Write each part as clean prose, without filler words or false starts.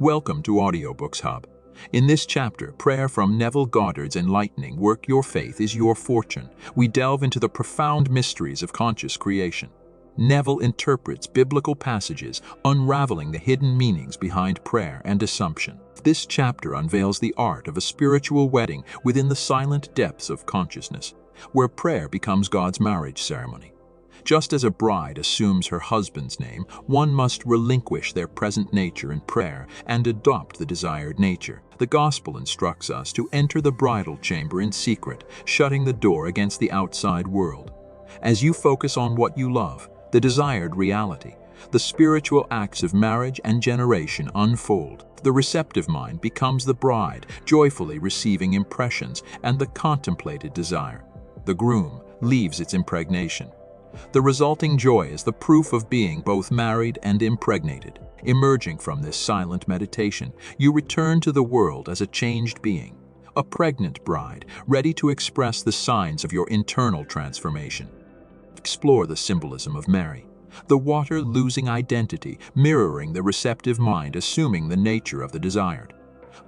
Welcome to Audiobooks Hub. In this chapter, Prayer from Neville Goddard's enlightening work Your Faith is Your Fortune, we delve into the profound mysteries of conscious creation. Neville interprets biblical passages, unraveling the hidden meanings behind prayer and assumption. This chapter unveils the art of a spiritual wedding within the silent depths of consciousness, where prayer becomes God's marriage ceremony. Just as a bride assumes her husband's name, one must relinquish their present nature in prayer and adopt the desired nature. The Gospel instructs us to enter the bridal chamber in secret, shutting the door against the outside world. As you focus on what you love, the desired reality, the spiritual acts of marriage and generation unfold. The receptive mind becomes the bride, joyfully receiving impressions and the contemplated desire. The groom leaves its impregnation. The resulting joy is the proof of being both married and impregnated. Emerging from this silent meditation, you return to the world as a changed being, a pregnant bride, ready to express the signs of your internal transformation. Explore the symbolism of Mary, the water losing identity, mirroring the receptive mind assuming the nature of the desired.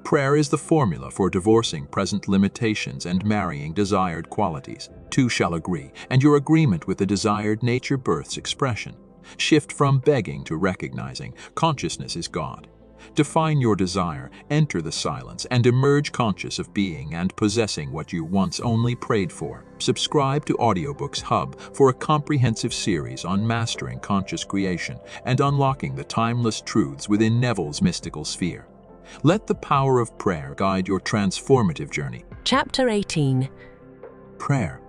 Prayer is the formula for divorcing present limitations and marrying desired qualities. Two shall agree, and your agreement with the desired nature births expression. Shift from begging to recognizing. Consciousness is God. Define your desire, enter the silence, and emerge conscious of being and possessing what you once only prayed for. Subscribe to Audiobooks Hub for a comprehensive series on mastering conscious creation and unlocking the timeless truths within Neville's mystical sphere. Let the power of prayer guide your transformative journey. Chapter 18. Prayer.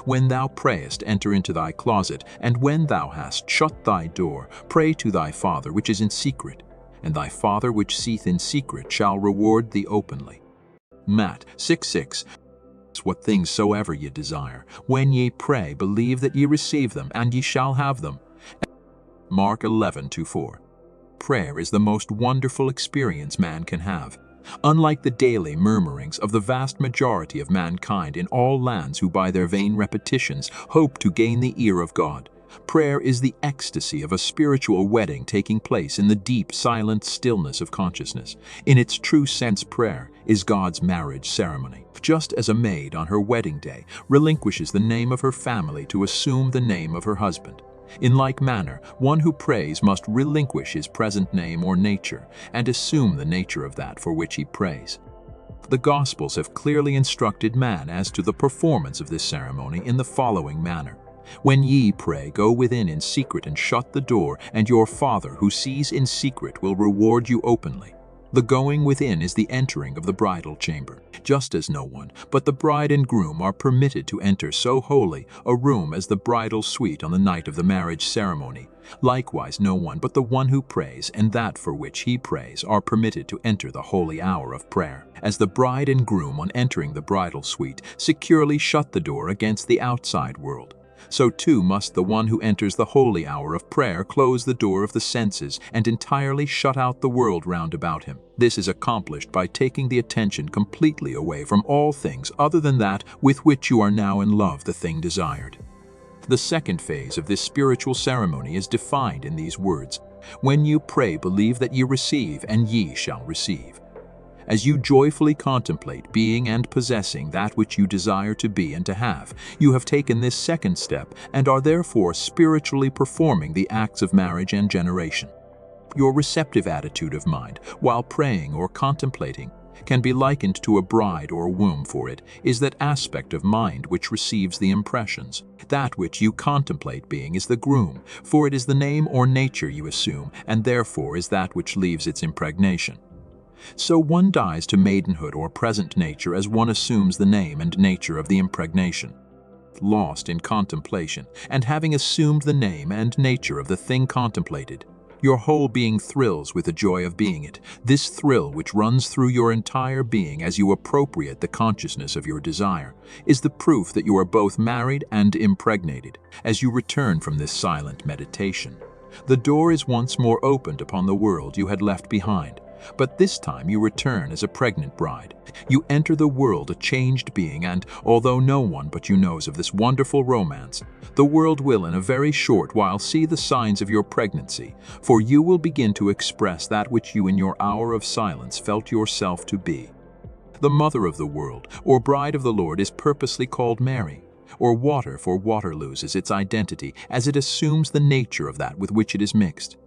When thou prayest, enter into thy closet, and when thou hast shut thy door, pray to thy Father which is in secret, and thy Father which seeth in secret shall reward thee openly. Matt 6:6. What things soever ye desire, when ye pray, believe that ye receive them, and ye shall have them. Mark 11:2-4. Prayer is the most wonderful experience man can have. Unlike the daily murmurings of the vast majority of mankind in all lands who by their vain repetitions hope to gain the ear of God, prayer is the ecstasy of a spiritual wedding taking place in the deep, silent stillness of consciousness. In its true sense, prayer is God's marriage ceremony. Just as a maid on her wedding day relinquishes the name of her family to assume the name of her husband, in like manner, one who prays must relinquish his present name or nature and assume the nature of that for which he prays. The Gospels have clearly instructed man as to the performance of this ceremony in the following manner. When ye pray, go within in secret and shut the door, and your Father who sees in secret will reward you openly. The going within is the entering of the bridal chamber, just as no one but the bride and groom are permitted to enter so holy a room as the bridal suite on the night of the marriage ceremony. Likewise, no one but the one who prays and that for which he prays are permitted to enter the holy hour of prayer, as the bride and groom on entering the bridal suite securely shut the door against the outside world. So too must the one who enters the holy hour of prayer close the door of the senses and entirely shut out the world round about him. This is accomplished by taking the attention completely away from all things other than that with which you are now in love, the thing desired. The second phase of this spiritual ceremony is defined in these words: when you pray, believe that ye receive, and ye shall receive. As you joyfully contemplate being and possessing that which you desire to be and to have, you have taken this second step and are therefore spiritually performing the acts of marriage and generation. Your receptive attitude of mind, while praying or contemplating, can be likened to a bride or womb, for it is that aspect of mind which receives the impressions. That which you contemplate being is the groom, for it is the name or nature you assume, and therefore is that which leaves its impregnation. So one dies to maidenhood or present nature as one assumes the name and nature of the impregnation. Lost in contemplation, and having assumed the name and nature of the thing contemplated, your whole being thrills with the joy of being it. This thrill, which runs through your entire being as you appropriate the consciousness of your desire, is the proof that you are both married and impregnated. As you return from this silent meditation, the door is once more opened upon the world you had left behind, But this time you return as a pregnant bride. You enter the world a changed being, and although no one but you knows of this wonderful romance, the world will in a very short while see the signs of your pregnancy, for you will begin to express that which you in your hour of silence felt yourself to be. The mother of the world, or bride of the Lord, is purposely called Mary, or water, for water loses its identity as it assumes the nature of that with which it is mixed.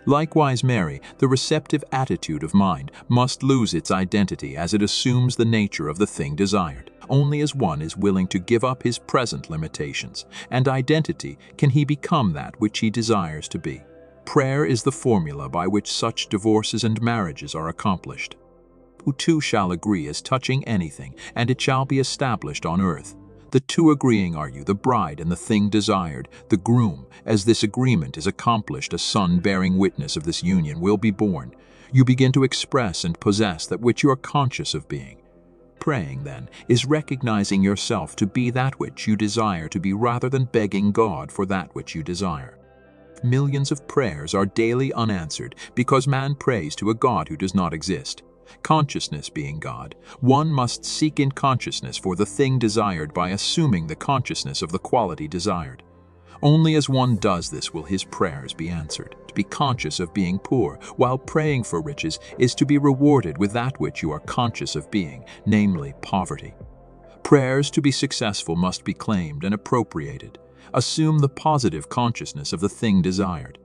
Likewise, Mary, the receptive attitude of mind, must lose its identity as it assumes the nature of the thing desired. Only as one is willing to give up his present limitations and identity can he become that which he desires to be. Prayer is the formula by which such divorces and marriages are accomplished. Who two shall agree as touching anything, and it shall be established on earth. The two agreeing are you, the bride and the thing desired, the groom. As this agreement is accomplished, a son bearing witness of this union will be born. You begin to express and possess that which you are conscious of being. Praying, then, is recognizing yourself to be that which you desire to be rather than begging God for that which you desire. Millions of prayers are daily unanswered because man prays to a God who does not exist. Consciousness being God, one must seek in consciousness for the thing desired by assuming the consciousness of the quality desired. Only as one does this will his prayers be answered. To be conscious of being poor while praying for riches is to be rewarded with that which you are conscious of being, namely poverty. Prayers to be successful must be claimed and appropriated. Assume the positive consciousness of the thing desired.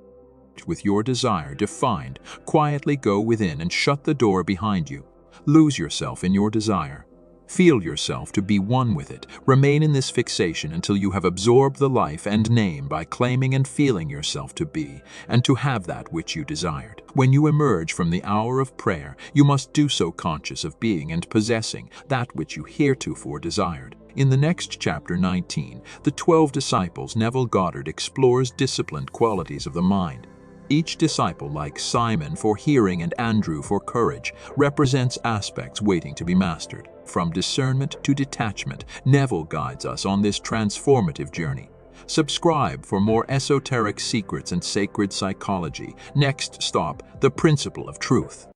With your desire defined, quietly go within and shut the door behind you. Lose yourself in your desire. Feel yourself to be one with it. Remain in this fixation until you have absorbed the life and name by claiming and feeling yourself to be, and to have that which you desired. When you emerge from the hour of prayer, you must do so conscious of being and possessing that which you heretofore desired. In the next chapter 19, the 12 disciples, Neville Goddard explores disciplined qualities of the mind. Each disciple, like Simon for hearing and Andrew for courage, represents aspects waiting to be mastered. From discernment to detachment, Neville guides us on this transformative journey. Subscribe for more esoteric secrets and sacred psychology. Next stop, the principle of truth.